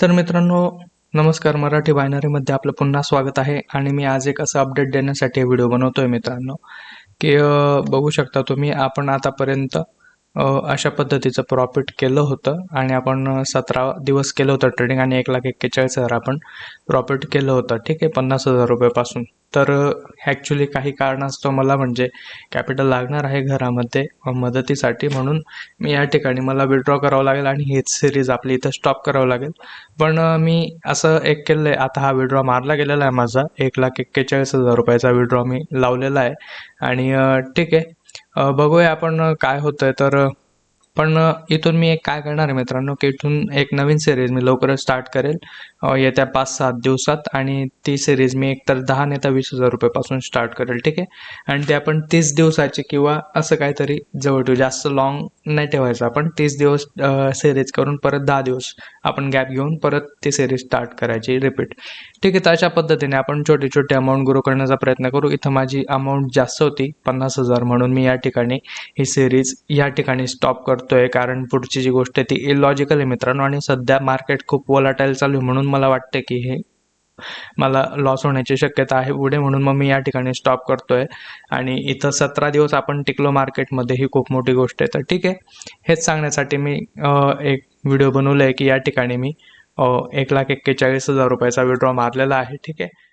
तर मित्रांनो, नमस्कार. मराठी बायनरीमध्ये आपलं पुन्हा स्वागत आहे आणि मी आज एक असं अपडेट देण्यासाठी व्हिडिओ बनवतोय मित्रांनो, की बघू शकता तुम्ही आपण आतापर्यंत अशा पद्धतीचं प्रॉफिट केलं होतं आणि आपण 17 दिवस केलं होतं ट्रेडिंग आणि 1,41,000 आपण प्रॉफिट केलं होतं. ठीक आहे, 50,000 रुपयापासून. तर ॲक्च्युली काही कारणास्तव मला म्हणजे कॅपिटल लागणार आहे घरामध्ये मदतीसाठी, म्हणून मी या ठिकाणी मला विड्रॉ करावं लागेल आणि हीच सिरीज आपली इथं स्टॉप करावं लागेल. पण मी असं एक केलं आहे, आता हा विड्रॉ मारला गेलेला आहे माझा 1,41,000 रुपयाचा विड्रॉ मी लावलेला आहे. आणि ठीक आहे, बघूया आपण काय होतंय. तर पण इथून मी एक काय करणार आहे मित्रांनो, की इथून एक नवीन सिरीज मी लवकरच स्टार्ट करेल येत्या 5-7 दिवसात. आणि ती सिरीज मी एकतर 10 नाही तर 20,000 रुपयापासून स्टार्ट करेल. ठीक आहे, आणि ते आपण 30 दिवसाची किंवा असं काहीतरी जवळ ठेवू, जास्त लॉंग नाही ठेवायचं. आपण 30 दिवस सिरीज करून परत 10 दिवस आपण गॅप घेऊन परत ती सिरीज स्टार्ट करायची रिपीट. ठीक आहे, तर अशा पद्धतीने आपण छोटी छोटी अमाऊंट ग्रो करण्याचा प्रयत्न करू. इथं माझी अमाऊंट जास्त होती 50,000, म्हणून मी या ठिकाणी ही सिरीज या ठिकाणी स्टॉप करतोय. कारण पुढची जी गोष्ट आहे ती इलॉजिकल आहे मित्रांनो, आणि सध्या मार्केट खूप वोलाटाईल चालू आहे, म्हणून मला वाटतं की हे मला लॉस होण्याची शक्यता आहे पुढे, म्हणून मग मी या ठिकाणी स्टॉप करतोय. आणि इथं 17 दिवस आपण टिकलो मार्केटमध्ये, ही खूप मोठी गोष्ट आहे. तर ठीक आहे, हेच सांगण्यासाठी मी एक व्हिडिओ बनवला आहे की या ठिकाणी मी 1,41,000 रुपयाचा विड्रॉ मारलेला आहे. ठीक आहे.